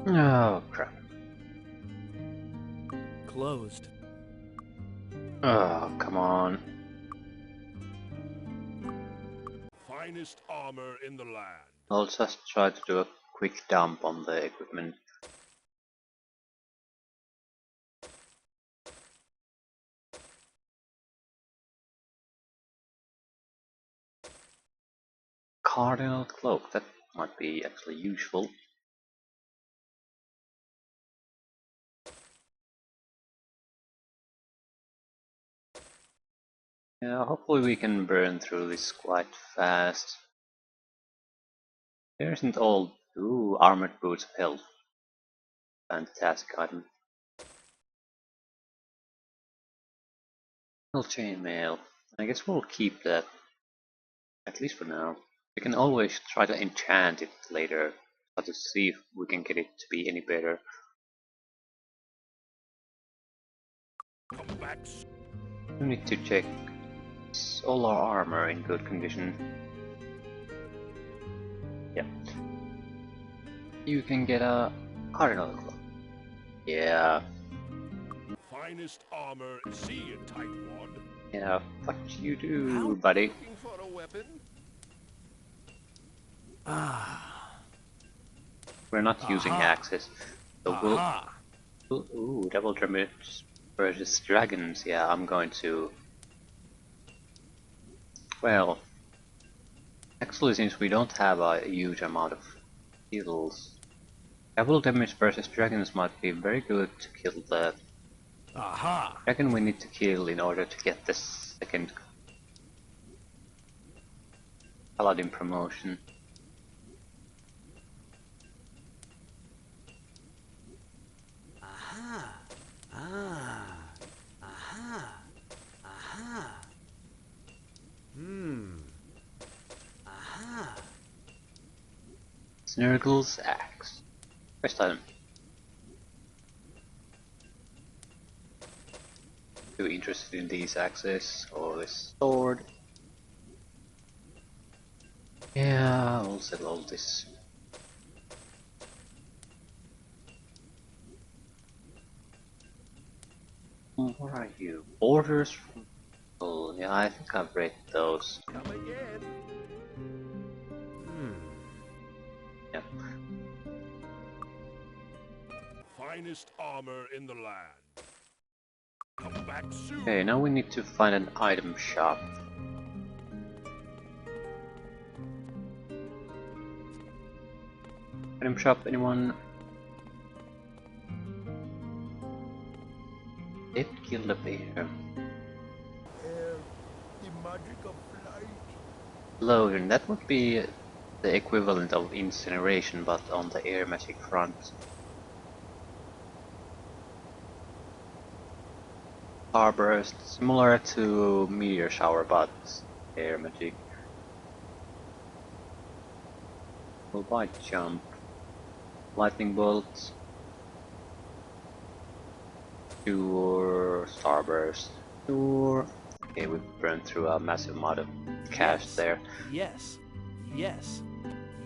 Oh crap. Closed. Oh, come on. Finest armor in the land. I'll just try to do a quick dump on the equipment. Cardinal Cloak, that might be actually useful. Yeah, hopefully we can burn through this quite fast. There isn't all... Ooh, armored boots of health. Fantastic item. Well, chainmail. I guess we'll keep that, at least for now. We can always try to enchant it later, but to see if we can get it to be any better. Come back. We need to check all our armor in good condition. Yep. You can get a cardinal cloak. Yeah. Finest armor. See it, tightwad. Yeah, what you How? do, buddy? Looking for a weapon? Ah. We're not using Aha. axes, so Aha. ooh, double damage versus dragons. Yeah, I'm going to. Well, actually, since we don't have a huge amount of heals, double damage versus dragons might be very good to kill the Aha. dragon we need to kill in order to get the second paladin promotion. Aha. Ah. Aha. Aha. Hmm. Aha. Snurgle's axe. First item. Too interested in these axes or this sword? Yeah, I'll sell all this. What are you? Orders from... Oh, yeah, I think I've read those. Come again. Hmm. Yeah. Finest armor in the land. Come back soon. Okay, now we need to find an item shop. Item shop, anyone? Did kill the bear. Air, the magic of flight. Loading, that would be the equivalent of incineration, but on the air magic front. Starburst, similar to meteor shower, but air magic. We'll buy jump. Lightning bolt. Sure, starburst. Sure. Okay, we've burned through a massive amount of cash Yes. there. Yes. Yes.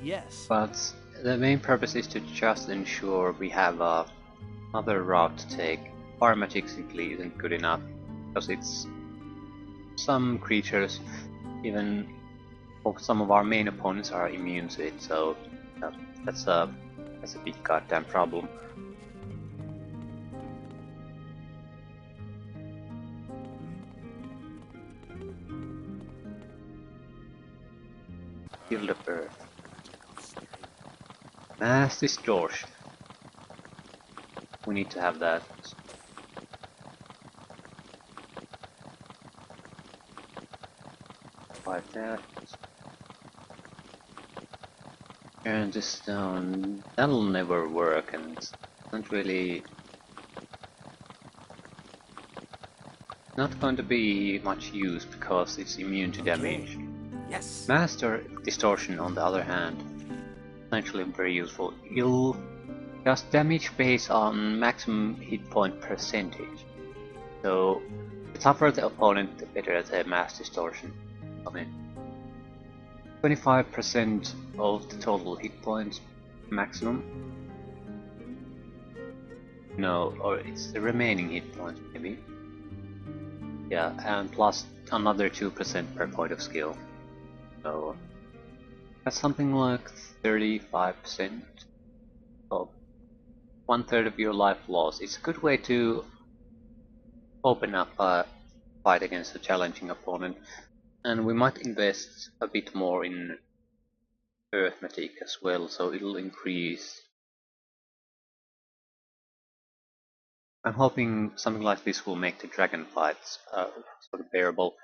Yes. But the main purpose is to just ensure we have another route to take. Fire magic simply isn't good enough, because it's some creatures, even some of our main opponents are immune to it, so that's a big goddamn problem. Kill the bird. Mass distortion. We need to have that. Like that. And this stone, that'll never work, and it's not really not going to be much use because it's immune to Okay. damage. Yes. Master distortion, on the other hand, essentially very useful. It'll just damage based on maximum hit point percentage. So the tougher the opponent, the better the mass distortion. I mean, 25% of the total hit points maximum. No, or it's the remaining hit points maybe. Yeah, and plus another 2% per point of skill. So that's something like 35% of 1/3 of your life loss. It's a good way to open up a fight against a challenging opponent. And we might invest a bit more in arithmetic as well, so it'll increase. I'm hoping something like this will make the dragon fights sort of bearable,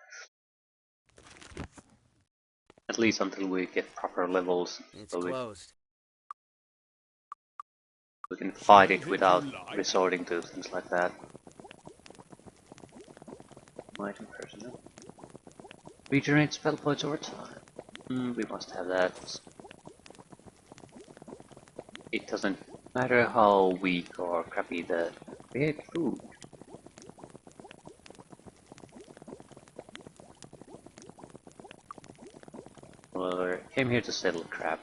at least until we get proper levels, It's so closed. we can See fight it anything without you like? resorting to things like that. Item personnel. Regenerate spell points over time. We must have that. It doesn't matter how weak or crappy the create food. Well, came here to settle crap.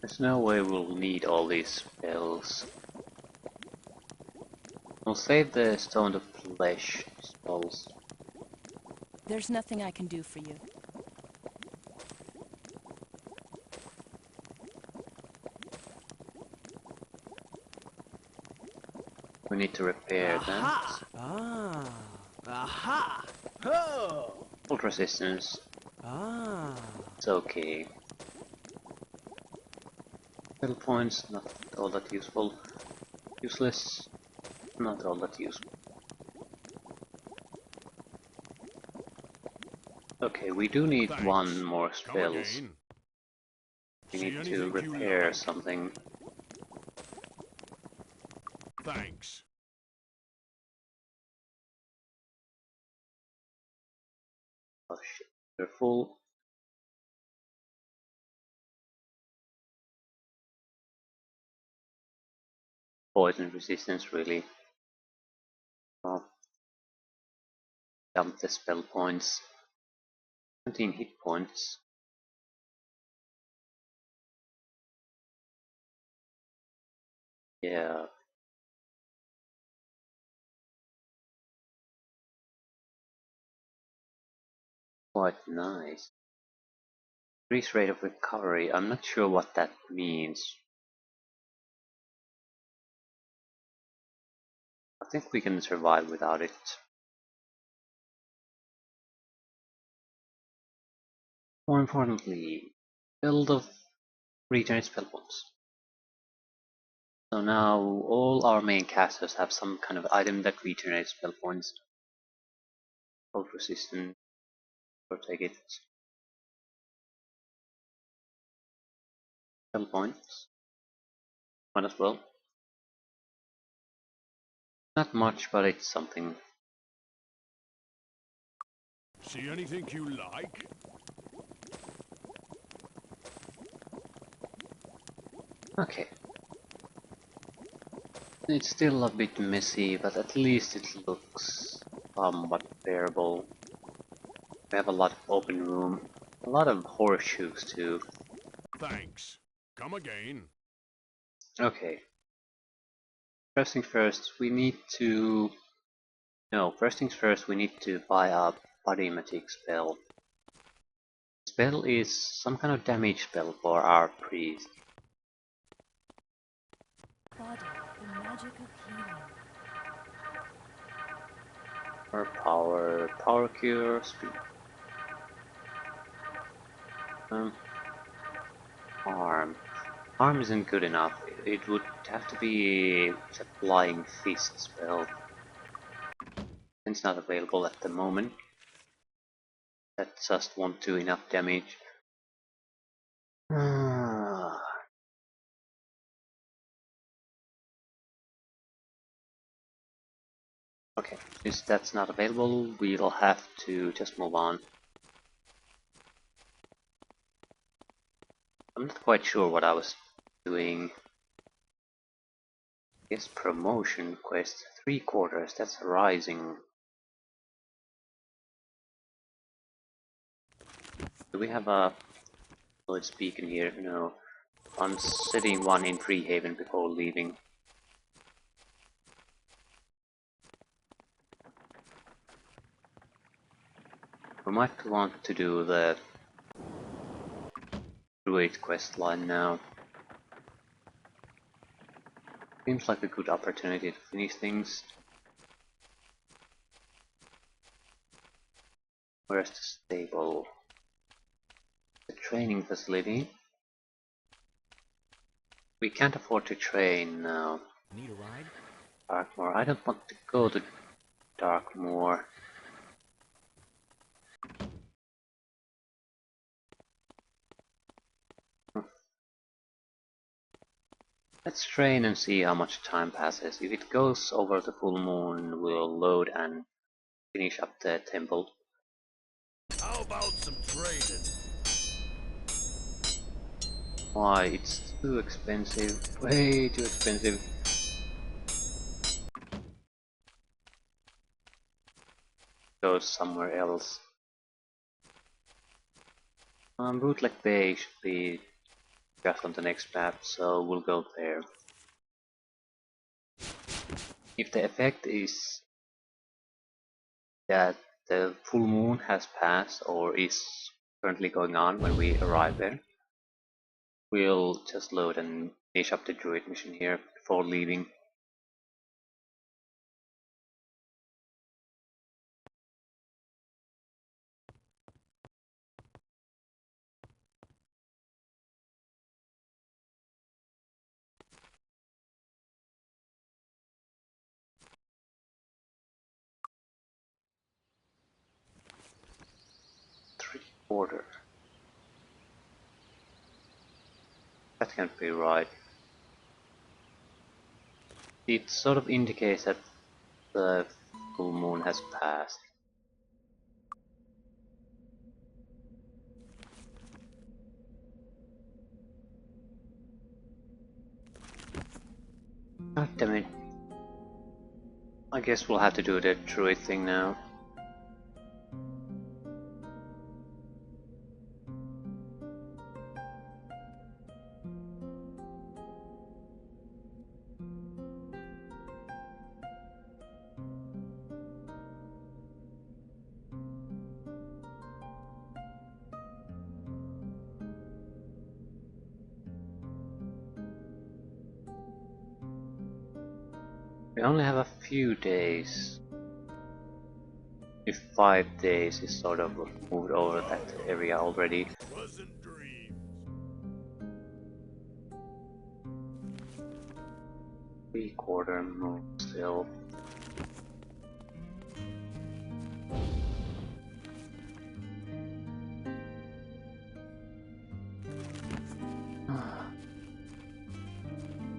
There's no way we'll need all these spells. We'll save the Stone of Flesh spells. There's nothing I can do for you. We need to repair Aha! that. Ah! Aha! Oh! Cold resistance, Ah! it's okay. Spell points, not all that useful. Useless, not all that useful. Okay, we do need Thanks. one more Come spells. again. We See need to anything you repair like? something. Thanks. Oh shit, they're full. Poison resistance, really. Oh, dump the spell points. 17 hit points. Yeah. Quite nice. Increase rate of recovery. I'm not sure what that means. I think we can survive without it. More importantly, build of regenerate spell points. So now all our main casters have some kind of item that regenerates spell points. Cold resistant, or take it. Spell points. Might as well. Not much, but it's something. See anything you like? Okay. It's still a bit messy, but at least it looks somewhat bearable. We have a lot of open room, a lot of horseshoes too. Thanks. Come again. Okay. First things first, we need to... No, first things first, we need to buy a Bodymatic spell. Spell is some kind of damage spell for our priest. Body, the magic of healing. Or power cure, speed. Harm. Harm isn't good enough. It would have to be a flying fist spell. It's not available at the moment. That just won't do enough damage. Okay, since that's not available, we'll have to just move on. I'm not quite sure what I was doing. Yes, promotion quest, 3/4, that's rising. Do we have a Lloyd speak in here? No. I'm setting one in Freehaven before leaving. We might want to do the Druid quest line now. Seems like a good opportunity to finish things. Where's the stable? The training facility. We can't afford to train now. Need a ride? Darkmoor. I don't want to go to Darkmoor. Let's train and see how much time passes. If it goes over the full moon, we'll load and finish up the temple. How about some trading? Why? It's too expensive. Way too expensive. Goes somewhere else. Bootleg Bay should be just on the next map, so we'll go there. If the effect is that the full moon has passed or is currently going on when we arrive there, we'll just load and finish up the druid mission here before leaving. Order. That can't be right. It sort of indicates that the full moon has passed. God damn it. I guess we'll have to do the druid thing now. We only have a few days. If 5 days is sort of moved over that area already. Pleasant dreams. 3/4 move still.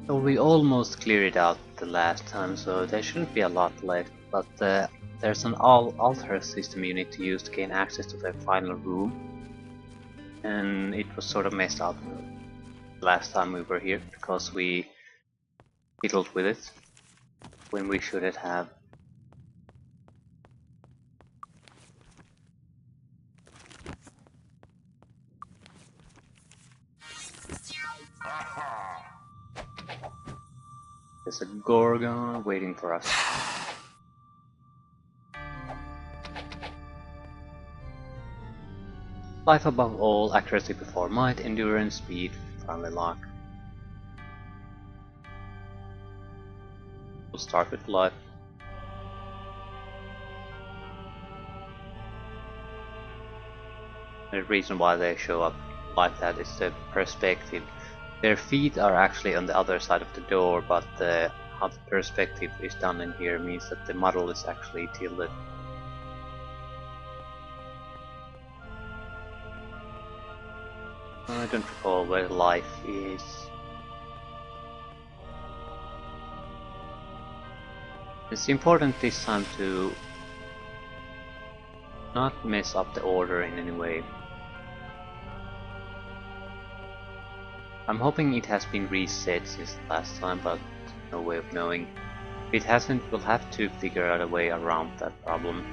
So we almost cleared it out the last time, so there shouldn't be a lot left, but there's an altar system you need to use to gain access to the final room, and it was sort of messed up last time we were here because we fiddled with it when we shouldn't have. Aha! There's a Gorgon waiting for us. Life above all, accuracy before might, endurance, speed, finally luck. We'll start with life. The reason why they show up like that is the perspective. Their feet are actually on the other side of the door, but how the perspective is done in here means that the model is actually tilted. I don't recall where life is. It's important this time to not mess up the order in any way. I'm hoping it has been reset since the last time, but no way of knowing. If it hasn't, we'll have to figure out a way around that problem.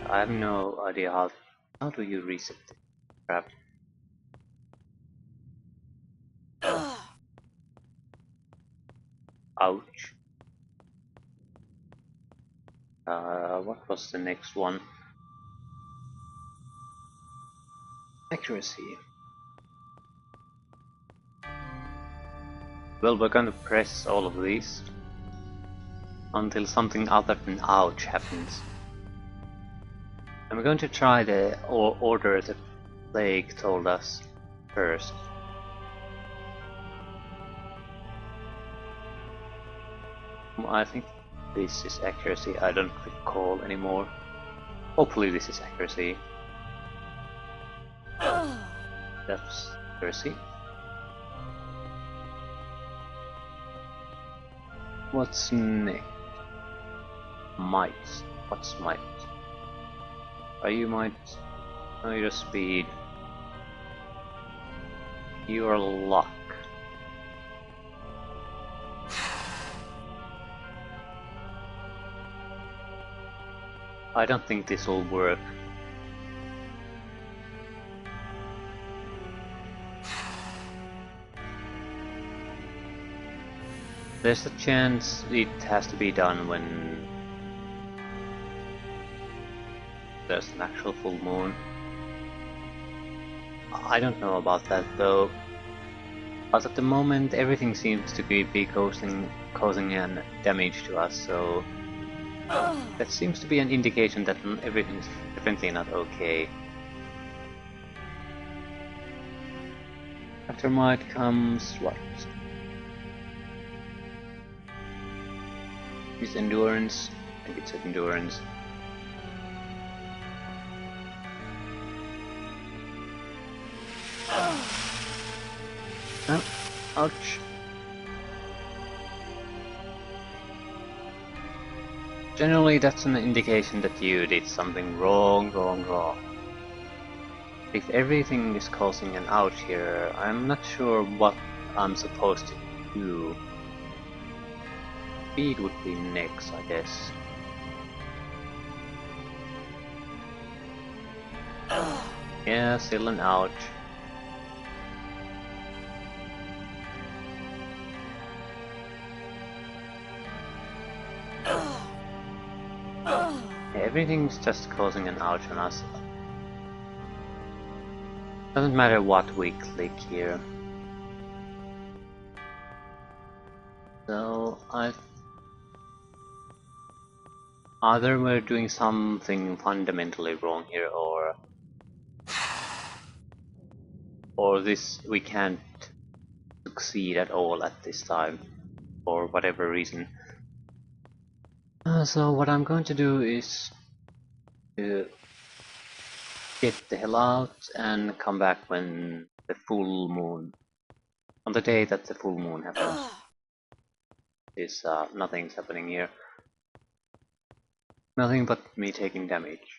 I have no idea how do you reset this crap. Ouch. What was the next one? Accuracy. Well, we're gonna press all of these until something other than ouch happens. I'm going to try the order the plague told us first. I think this is accuracy, I don't recall anymore. Hopefully this is accuracy. That's accuracy. What's next? Might. What's might? Are you might? No, your speed. Your luck. I don't think this will work. There's a chance it has to be done when there's an actual full moon. I don't know about that though. But at the moment everything seems to be causing an damage to us, so that seems to be an indication that everything's definitely not okay. After might comes what? Is endurance. I think it's endurance. Oh, ouch. Generally that's an indication that you did something wrong. If everything is causing an ouch here, I'm not sure what I'm supposed to do. Speed would be next, I guess. Yeah, still an ouch. Everything's just causing an ouch on us. Doesn't matter what we click here. So either we're doing something fundamentally wrong here, or this we can't succeed at all at this time, for whatever reason. So what I'm going to do is to get the hell out and come back when the full moon, on the day that the full moon happens. Nothing's happening here. Nothing but me taking damage.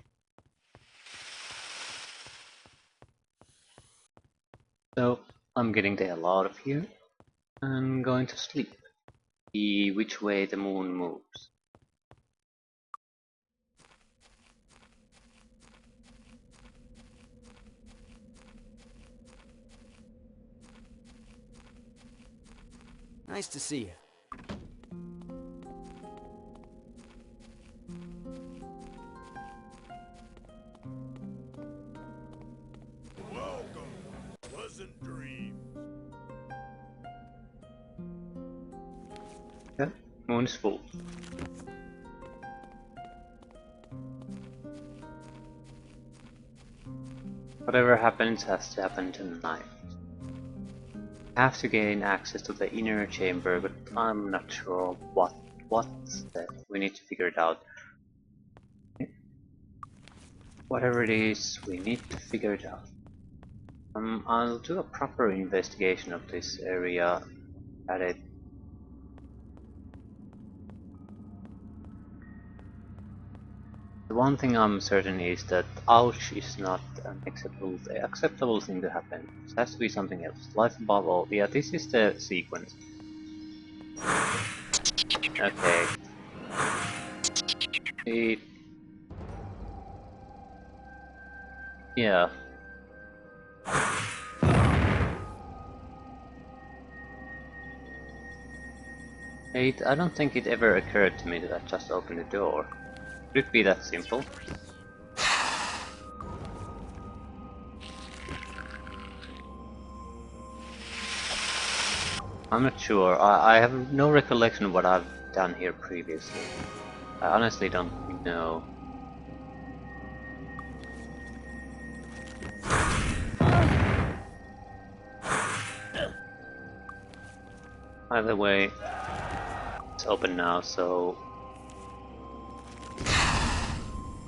So I'm getting the hell out of here and going to sleep. See which way the moon moves. Nice to see you. Welcome, pleasant dreams. Yeah, moon is full. Whatever happens has to happen tonight. I have to gain access to the inner chamber, but I'm not sure what's that. We need to figure it out. Whatever it is, we need to figure it out. I'll do a proper investigation of this area at it. The one thing I'm certain is that ouch is not an acceptable thing to happen. It has to be something else. Life above all. Yeah, this is the sequence. Okay. Yeah. I don't think it ever occurred to me that I just opened the door. Could it be that simple? I'm not sure. I have no recollection of what I've done here previously. I honestly don't know. Either way, it's open now, so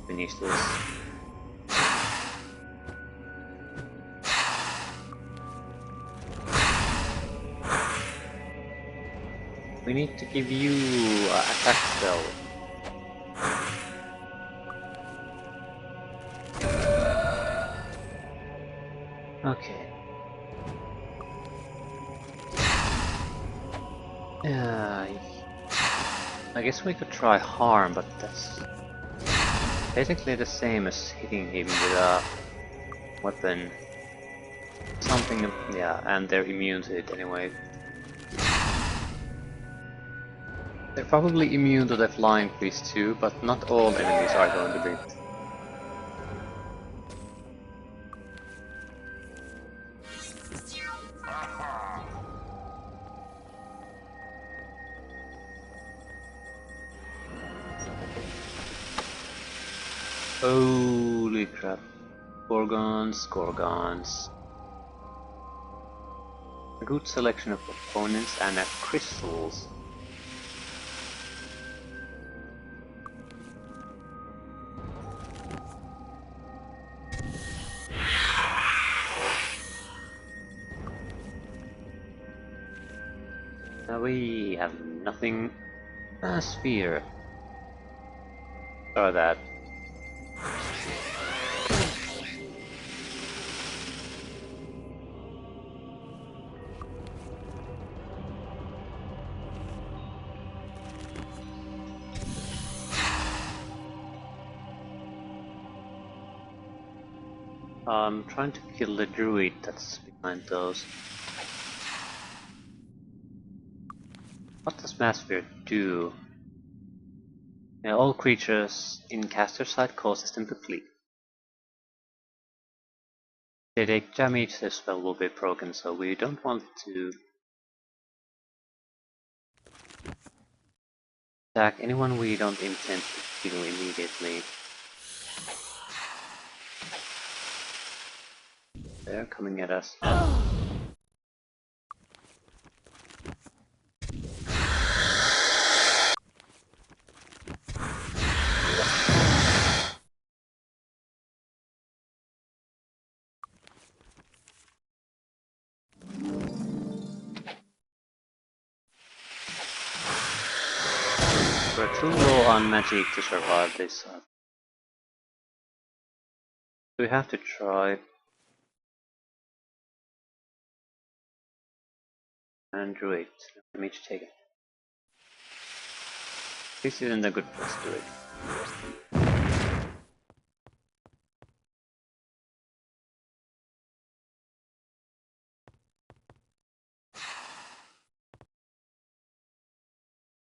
finish this. We need to give you attack spell. Okay. I guess we could try harm, but that's basically the same as hitting him with a weapon. Something, yeah, and they're immune to it anyway. They're probably immune to the flying fish too, but not all enemies are going to be. Holy crap. Gorgons. A good selection of opponents and crystals. Now we have nothing. A sphere. Or that. I'm trying to kill the druid that's behind those. What does Mass Sphere do? All creatures in caster side causes them to flee. They take damage, the spell will be broken, so we don't want to attack anyone we don't intend to kill immediately. They're coming at us. We're too low on magic to survive this. We have to try. And druid. Damage taken. This isn't a good place to do it.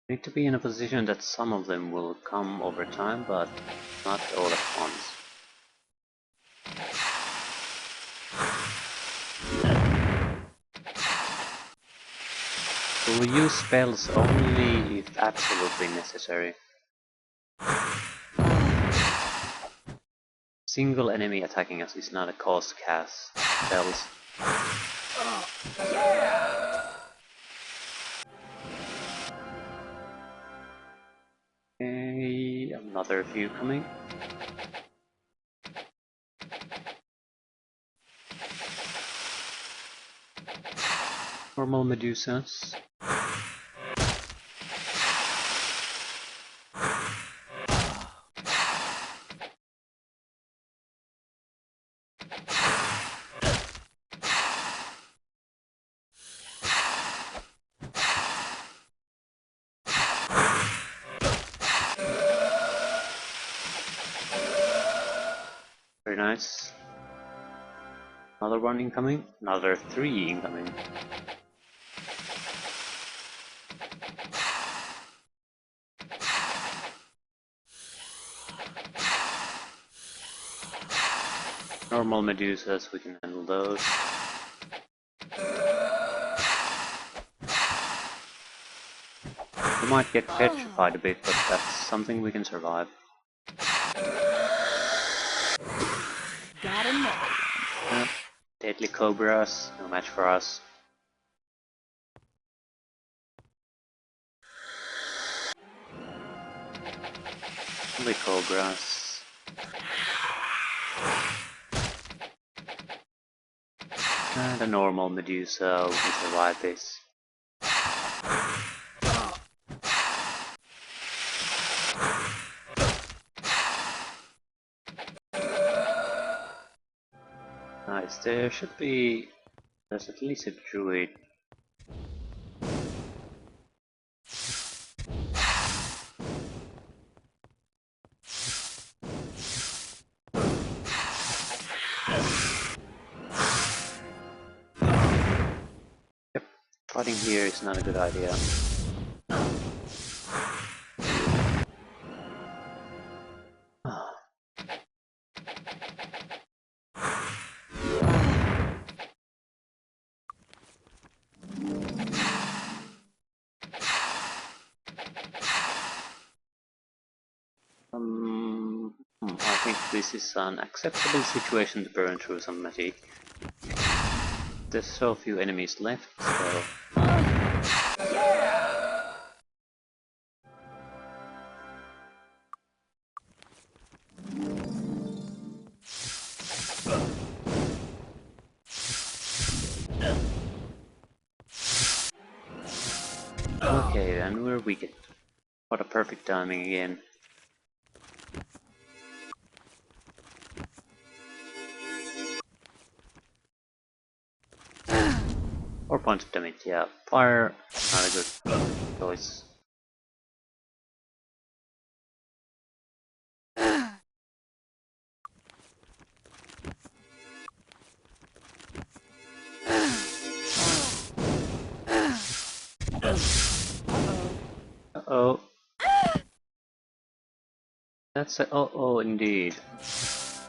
Need to be in a position that some of them will come over time, but not all at once. We'll use spells only if absolutely necessary. Single enemy attacking us is not a cause to cast spells. Okay, another few coming. Normal Medusas. nice. Another one incoming, another 3 incoming. Normal Medusas, we can handle those. We might get petrified a bit, but that's something we can survive. Got him. Deadly Cobras, no match for us. Only Cobras. And a normal Medusa, we can survive this. Nice, there's at least a druid. Yep, fighting here is not a good idea. I think this is an acceptable situation to burn through some magic. There's so few enemies left, so... Okay, and we're weakened. What a perfect timing again. Or points of damage, yeah. Fire, not a good choice. Uh-oh. That's a uh-oh indeed.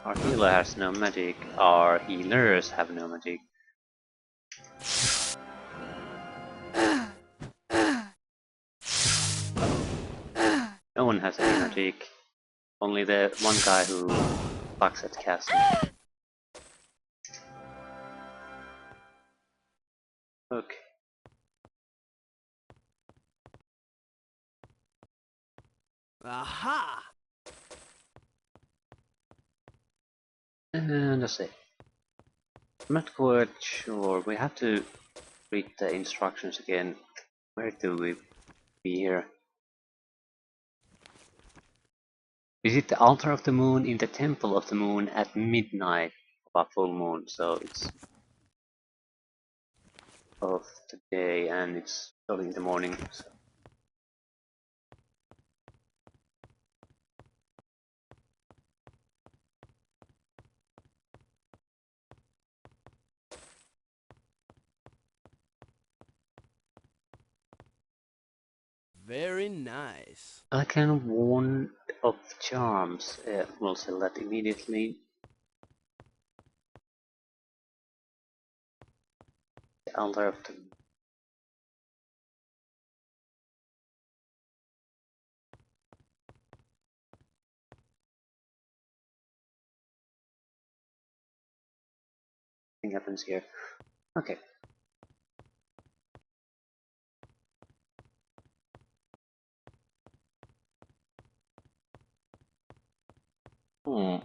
Our healer has no magic. Our healers have no magic. No one has any magic. Only the one guy who sucks at casting. Okay. Aha! And let's see. I'm not quite sure. We have to read the instructions again. Where do we be here? Visit the altar of the moon in the temple of the moon at midnight of a full moon. So it's of the day and it's early in the morning. So. Very nice. I can Wand of Charms. We'll sell that immediately. The altar of the thing happens here. Okay.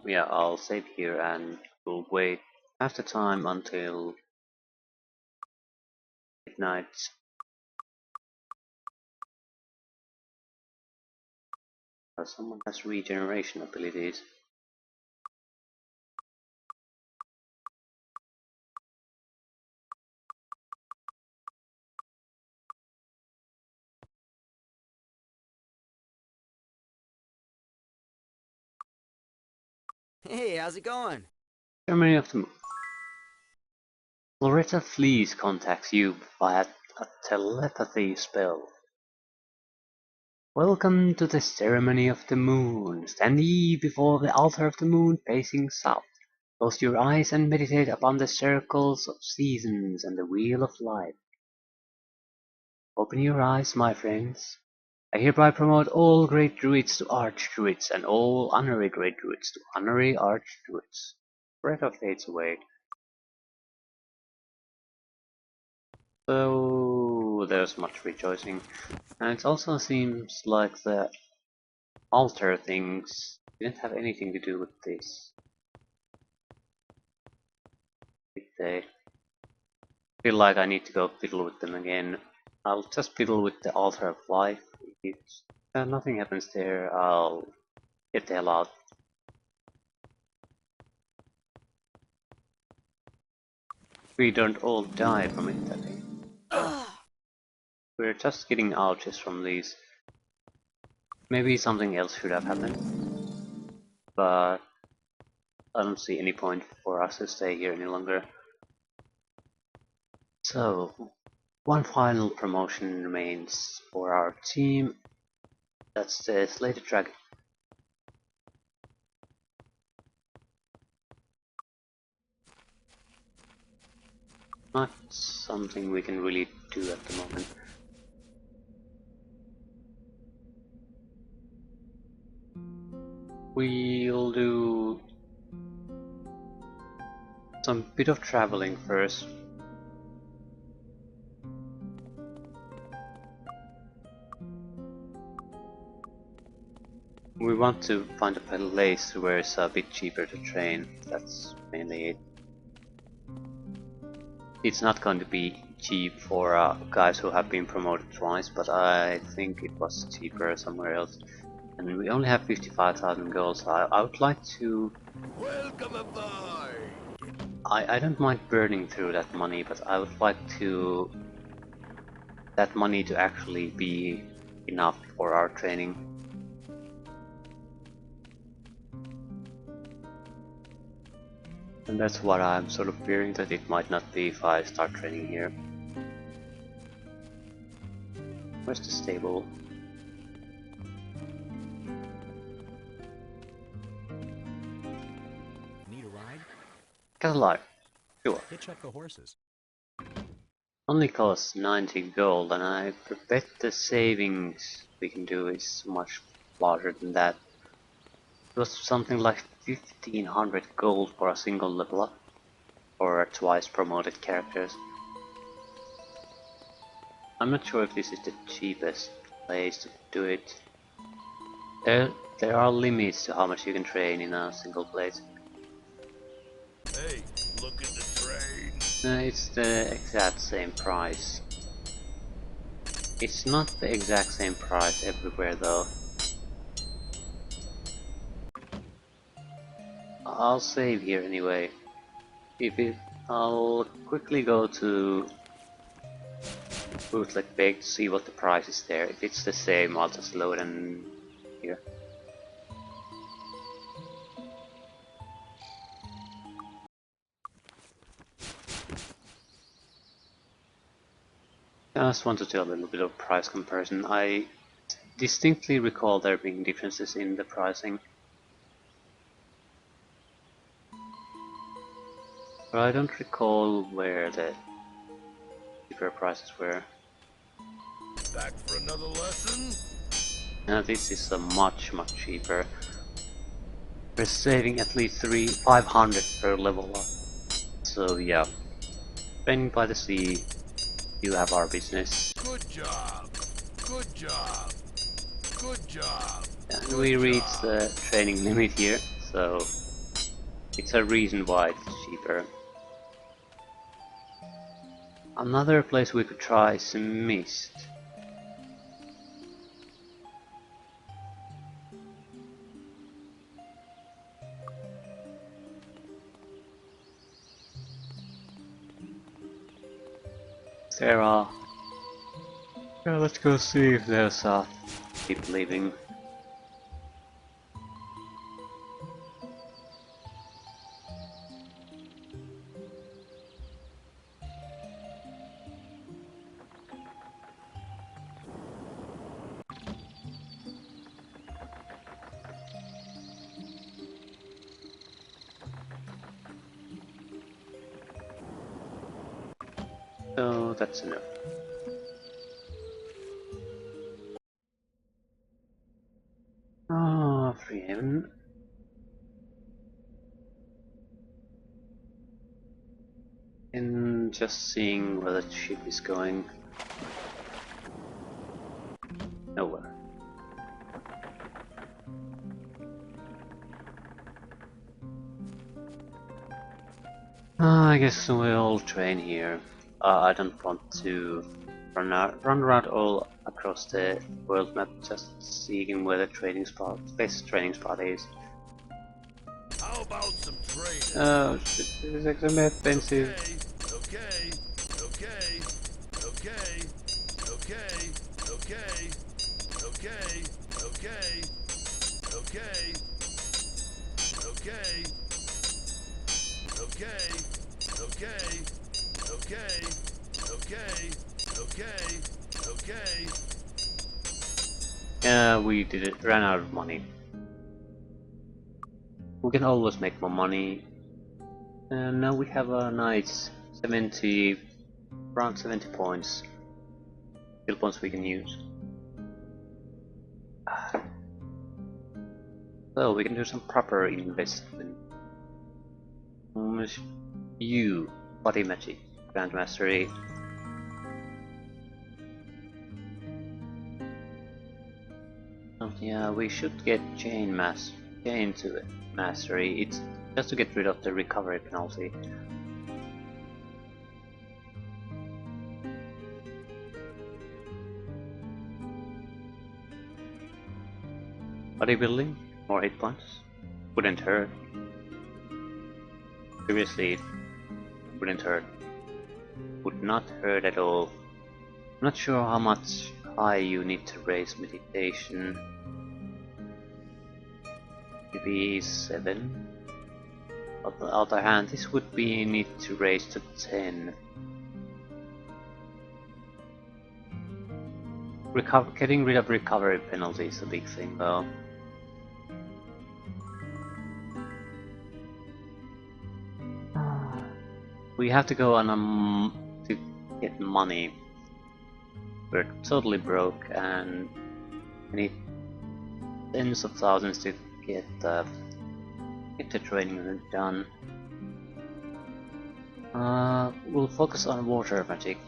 Yeah, I'll save here and we'll wait half the time until midnight. Someone has regeneration abilities. Hey, how's it going? Ceremony of the Moon. Loretta Fleece contacts you via a telepathy spell. Welcome to the Ceremony of the Moon. Stand ye before the altar of the moon facing south. Close your eyes and meditate upon the circles of seasons and the wheel of life. Open your eyes, my friends. I hereby promote all great druids to archdruids and all honorary great druids to honorary archdruids. Loretta fades away. So there's much rejoicing. And it also seems like the altar things didn't have anything to do with this. Did they? Feel like I need to go fiddle with them again. I'll just fiddle with the altar of life. If nothing happens there, I'll get the hell out. We don't all die from it, I think. We're just getting ouches from these. Maybe something else should have happened. But I don't see any point for us to stay here any longer. So, one final promotion remains for our team. That's the Slated Dragon. Not something we can really do at the moment. We'll do some bit of traveling first. We want to find a place where it's a bit cheaper to train. That's mainly it. It's not going to be cheap for guys who have been promoted twice, but I think it was cheaper somewhere else. And we only have 55,000 gold, so I would like to... Welcome aboard! I don't mind burning through that money, but I would like to... that money to actually be enough for our training. And that's what I'm sort of fearing, that it might not be if I start training here. Where's the stable? Need a ride? Get alive. Sure. Hitch up the horses. Only costs 90 gold, and I bet the savings we can do is much larger than that. It was something like 1500 gold for a single level up, or twice promoted characters. I'm not sure if this is the cheapest place to do it. There are limits to how much you can train in a single place. Hey, look at the train. It's the exact same price. It's not the exact same price everywhere though. I'll save here anyway. I'll quickly go to Bootleg Bake to see what the price is there. If it's the same, I'll just load in here. I just want to do a little bit of price comparison. I distinctly recall there being differences in the pricing. But I don't recall where the cheaper prices were. Back for another lesson? Now this is a much cheaper. We're saving at least 500 per level up. So yeah, training by the sea, you have our business. Good job. Good job. Good job. And we reached the training limit here, so it's a reason why it's cheaper. Another place we could try is Mist. Sarah. Yeah, let's go see if there's people leaving. So that's enough. Oh, Freehaven. And just seeing where the ship is going. Nowhere. I guess we'll train here. I don't want to run around all across the world map just seeing where the best training spot is. How about some training? Oh shit, this is extremely expensive. Okay, okay, okay, okay, okay, okay, okay, okay, okay, okay, okay, okay, okay, okay, okay. Yeah, we ran out of money. We can always make more money. And now we have a nice 70, around 70 points. Skill points we can use. So we can do some proper investment. You, Body Magic, Grand Mastery. Yeah, we should get Chain to Mastery. It's just to get rid of the recovery penalty. Bodybuilding, more hit points. Wouldn't hurt. Seriously, wouldn't hurt. Would not hurt at all. I'm not sure how much high you need to raise meditation. Maybe 7. On the other hand, this would be need to raise to 10. Getting rid of recovery penalty is a big thing though. We have to go on to get money. We're totally broke and we need tens of thousands to get the training done. We'll focus on water magic.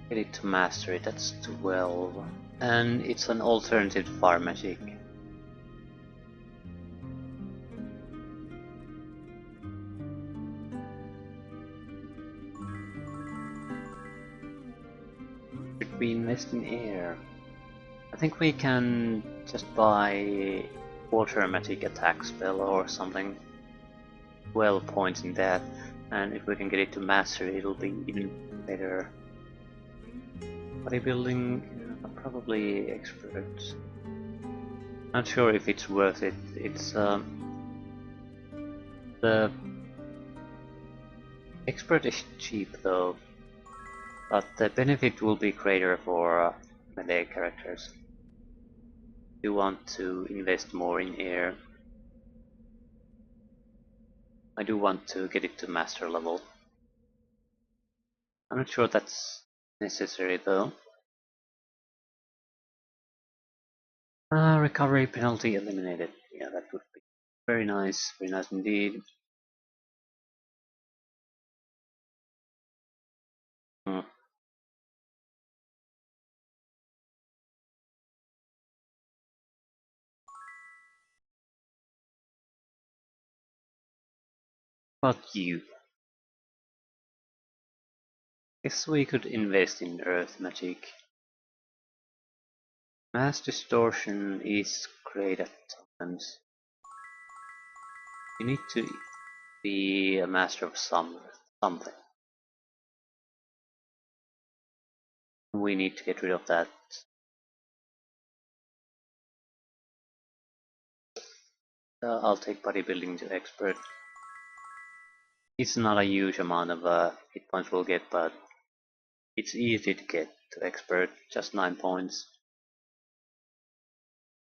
Get it to mastery, that's 12. And it's an alternative to fire magic. Should we invest in air? I think we can just buy water magic attack spell or something. 12 points in that, and if we can get it to mastery it'll be even better. Bodybuilding, probably expert. Not sure if it's worth it. It's the expert is cheap though, but the benefit will be greater for melee characters. You want to invest more in air. I do want to get it to master level. I'm not sure that's necessary though. Recovery penalty eliminated. Yeah, that would be very nice indeed. Hmm. But you. Guess we could invest in earth magic. Mass distortion is great at times. You need to be a master of something. We need to get rid of that. I'll take bodybuilding to expert. It's not a huge amount of hit points we'll get, but it's easy to get to expert, just 9 points.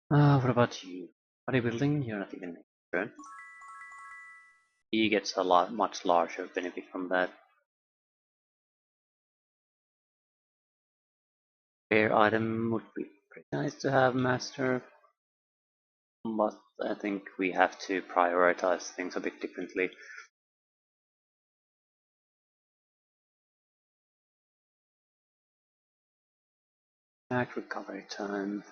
What about you? Bodybuilding? You're not even expert. he gets a much larger benefit from that. Rare item would be pretty nice to have, Master, but I think we have to prioritize things a bit differently. Attack recovery time.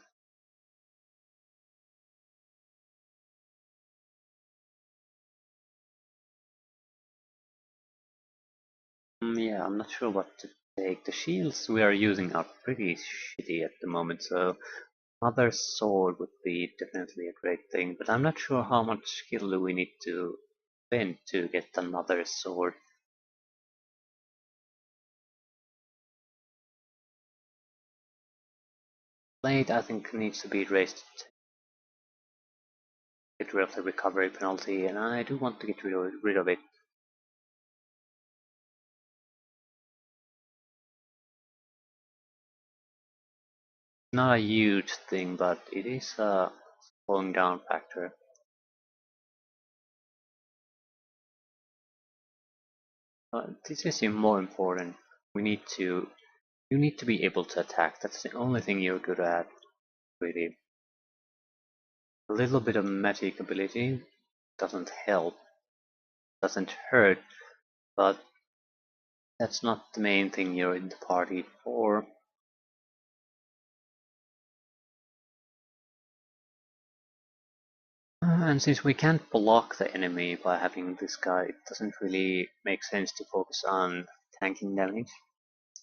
Yeah, I'm not sure what to take. The shields we are using are pretty shitty at the moment, so another sword would be definitely a great thing, but I'm not sure how much skill do we need to spend to get another sword. Blade, I think, needs to be raised to get rid of the recovery penalty, and I do want to get rid of it. Not a huge thing, but it is a slowing down factor. This is more important. You need to be able to attack. That's the only thing you're good at, really. A little bit of magic ability doesn't help, doesn't hurt, but that's not the main thing you're in the party for. And since we can't block the enemy by having this guy, it doesn't really make sense to focus on tanking damage.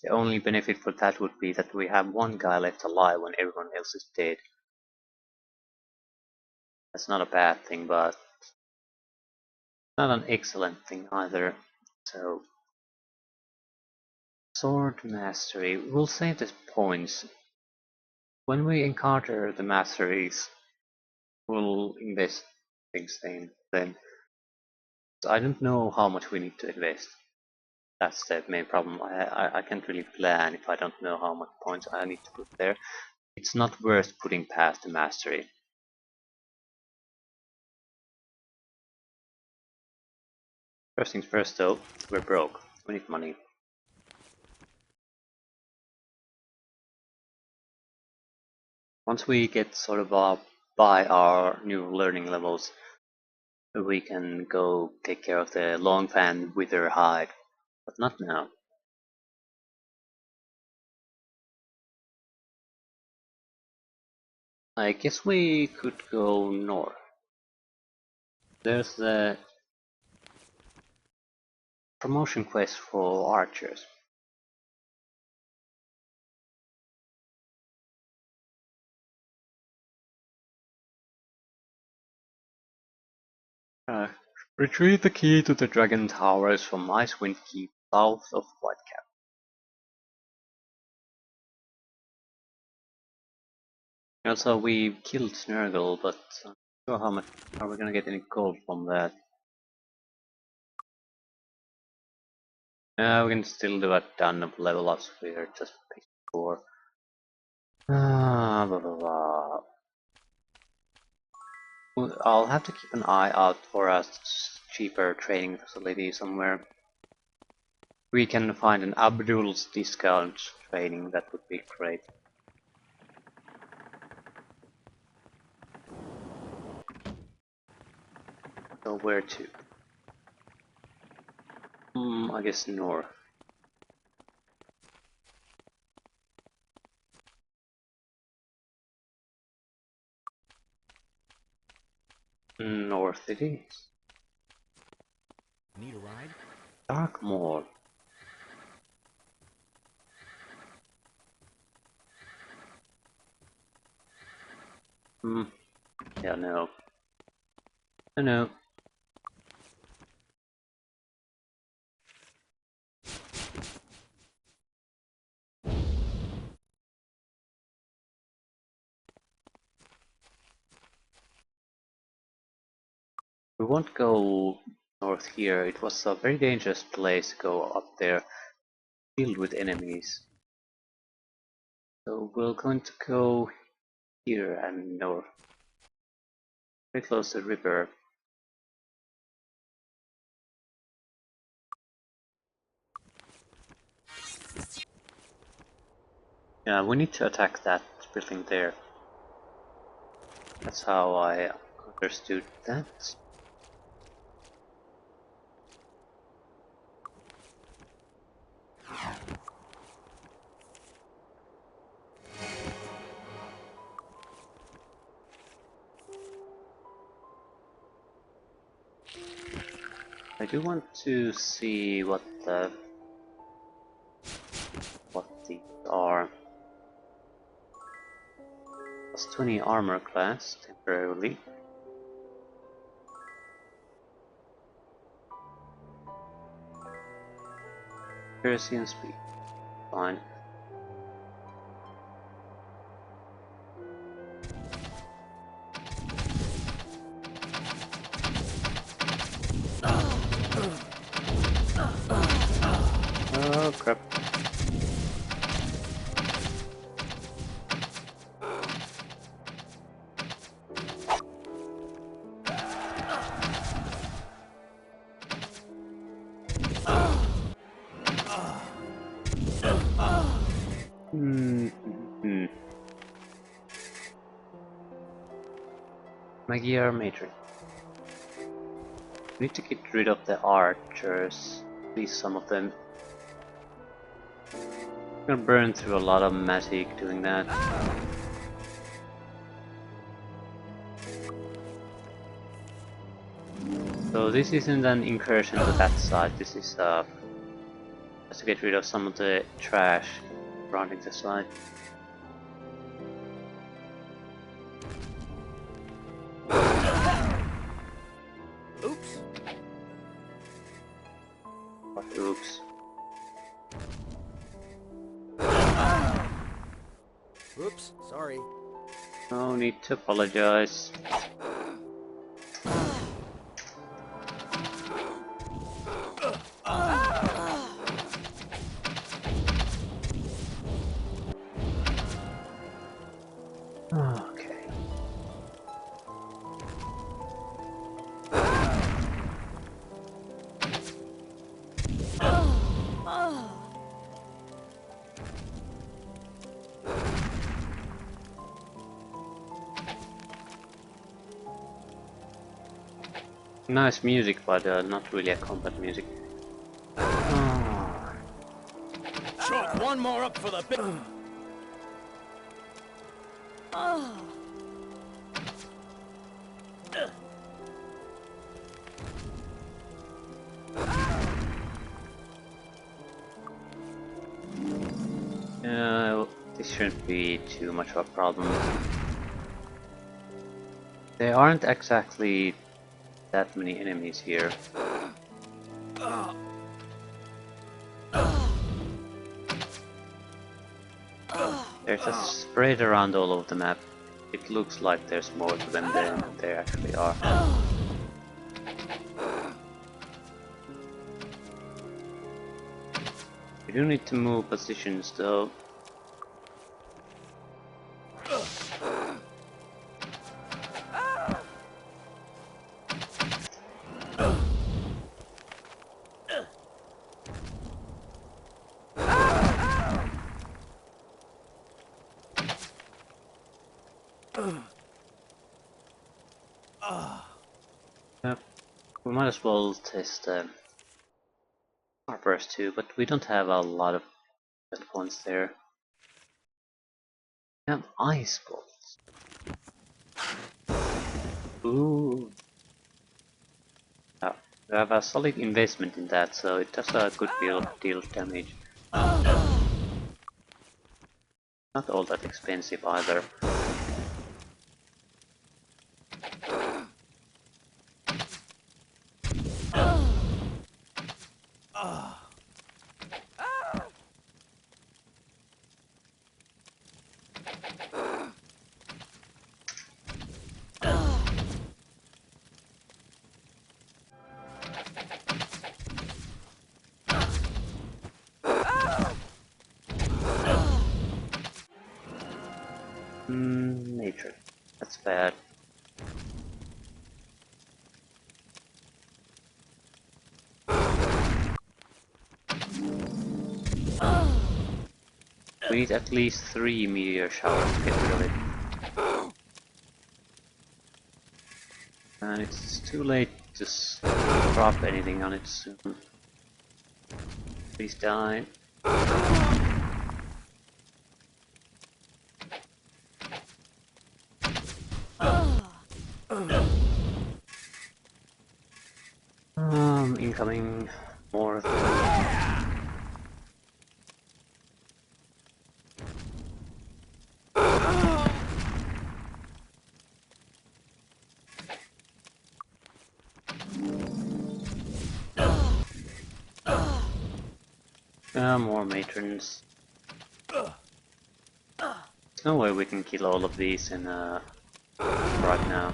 The only benefit for that would be that we have one guy left alive when everyone else is dead. That's not a bad thing, but not an excellent thing either. So, sword mastery. We'll save the points. When we encounter the masteries, we'll invest things then. So I don't know how much we need to invest. That's the main problem. I can't really plan if I don't know how much points I need to put there. It's not worth putting past the mastery. First things first though, we're broke. We need money. Once we get sort of by our new learning levels, we can go take care of the long fan wither hide, but not now. I guess we could go north. There's the promotion quest for archers. Retrieve the key to the Dragon Towers from Icewind Keep south of Whitecap. Also, we killed Snurgle, but I'm not sure how much are we gonna get any gold from that. We can still do a ton of level ups here, just before. Blah, blah, blah. I'll have to keep an eye out for a cheaper training facility somewhere. We can find an Abdul's discount training, that would be great. So where to? I guess north. North it is. Need a ride? Darkmoor. Yeah, no. No. We won't go north here. It was a very dangerous place to go up there, filled with enemies. So we're going to go here and north. Very close to the river. Yeah, we need to attack that building there. That's how I understood that. I do want to see what these are. Plus 20 armor class temporarily. Accuracy and speed. Fine. Oh crap. Magyar Matrix. We need to get rid of the archers. At least some of them. I'm gonna burn through a lot of magic doing that. So this isn't an incursion to that side, this is just to get rid of some of the trash surrounding the side. Oops. What oops? Oops, sorry. No need to apologize. Okay. Nice music, but not really a combat music. Oh. Chalk one more up for the big. This shouldn't be too much of a problem. There aren't exactly that many enemies here. There's a spread around all over the map. It looks like there's more to them than there actually are. We do need to move positions though. We might as well test Starburst too, but we don't have a lot of good points there. We have Ice Bolts. Ooh. We have a solid investment in that, so it does a good deal of damage. Not all that expensive either. Nature. That's bad. We need at least 3 meteor showers to get rid of it. And it's too late to drop anything on it soon. Please die. Incoming more of them. More matrons. There's no way we can kill all of these in right now.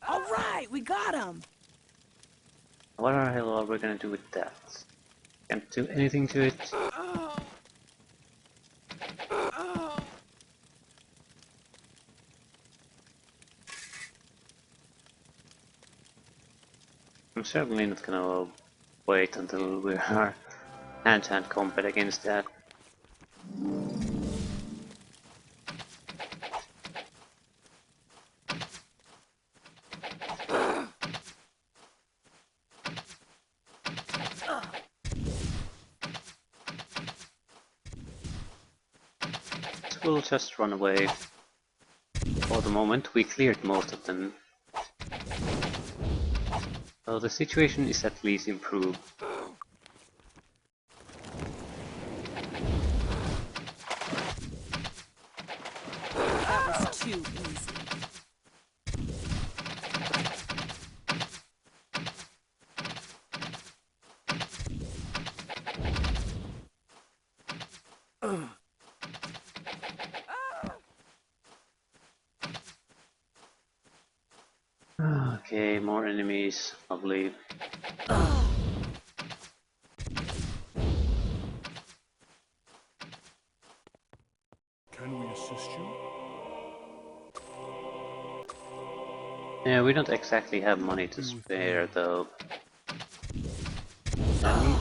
All right, we got him. What the hell are we gonna do with that? Can't do anything to it. I'm certainly not gonna wait until we are hand-to-hand combat against that. So we'll just run away. For the moment, we cleared most of them. So the situation is at least improved. That was too easy. Okay, more enemies, lovely. Can we assist you? Yeah, we don't exactly have money to spare though. Can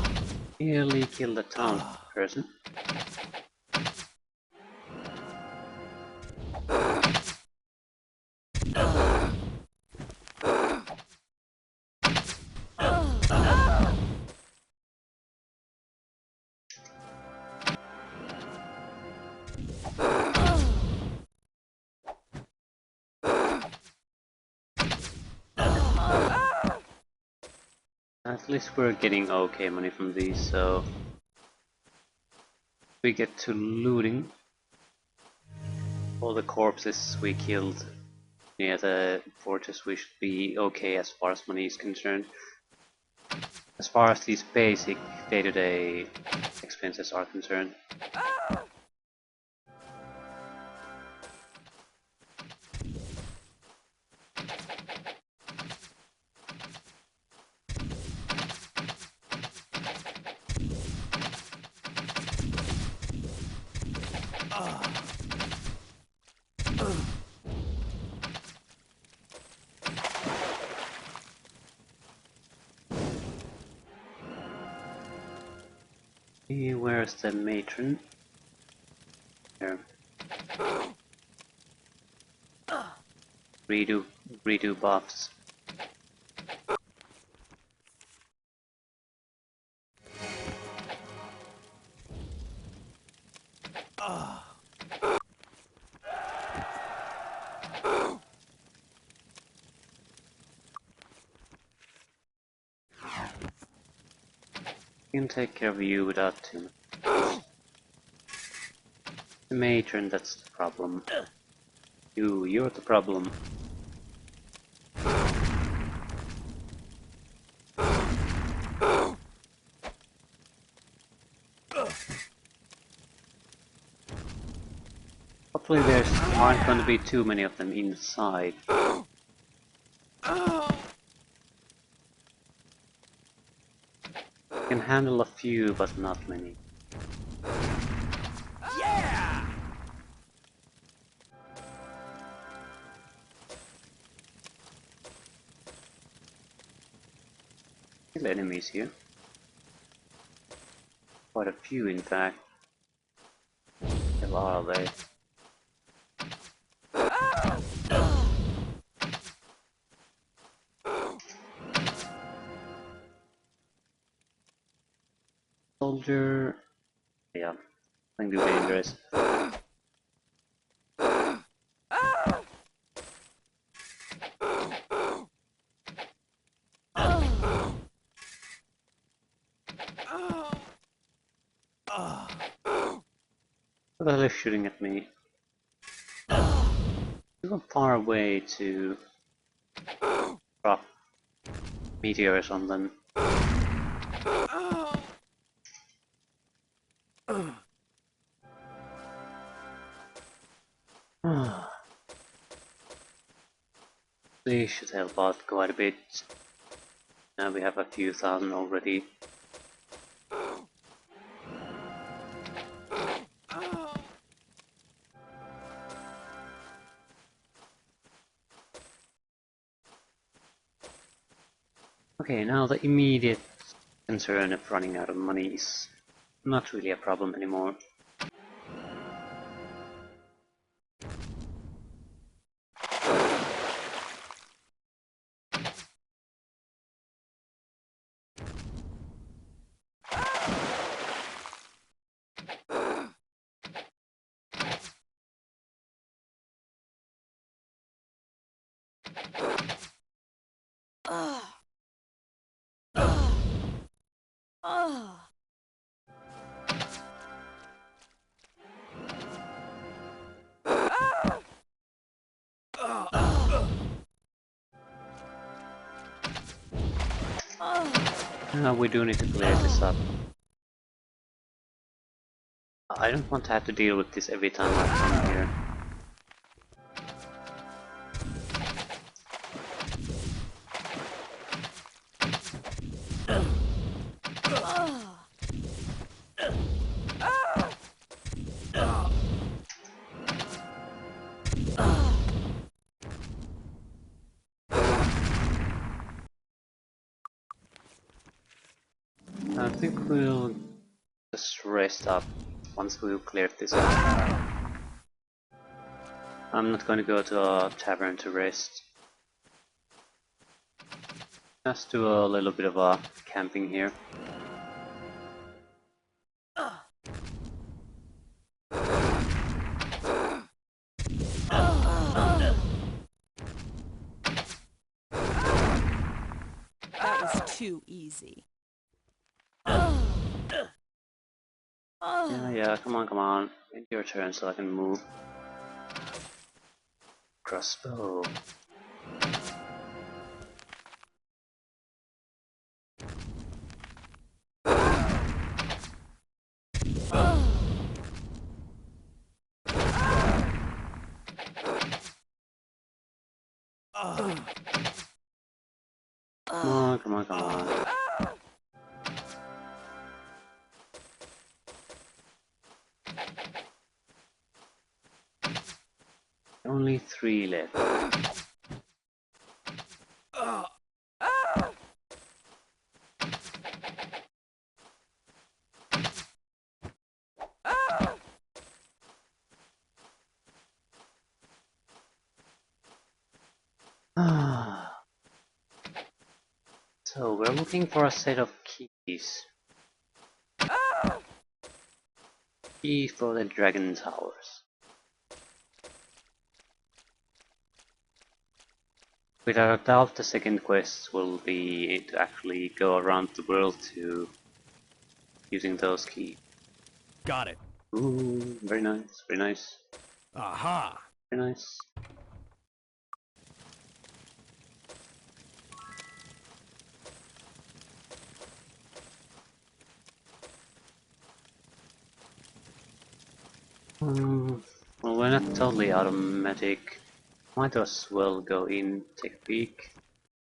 we nearly kill the town person? At least we're getting okay money from these, so we get to looting all the corpses we killed near the fortress. We should be okay as far as money is concerned. As far as these basic day-to-day expenses are concerned. Where's the matron? Here. Redo buffs. Can take care of you without too much. The matron, that's the problem. You're the problem. Hopefully there aren't going to be too many of them inside. can handle a few, but not many. Yeah! Still enemies here. Quite a few, in fact. Where are they? Soldier. Yeah, something too dangerous. What the hell is shooting at me? Too far away to drop meteors on them. They should help out quite a bit. Now we have a few thousand already. Okay, now the immediate concern of running out of money is not really a problem anymore. We do need to clear this up. I don't want to have to deal with this every time I come here. I think we'll just rest up once we've cleared this up. I'm not going to go to a tavern to rest. Just do a little bit of a camping here. That was too easy. Yeah, come on. It's your turn so I can move. Crossbow. Come on. Only 3 left. So we're looking for a set of keys. Key for the Dragon Towers. Without a doubt, the second quest will be to actually go around the world to using those keys. Got it. Ooh, very nice. Aha! Very nice. Well, we're not totally automatic. Might as well go in, take a peek.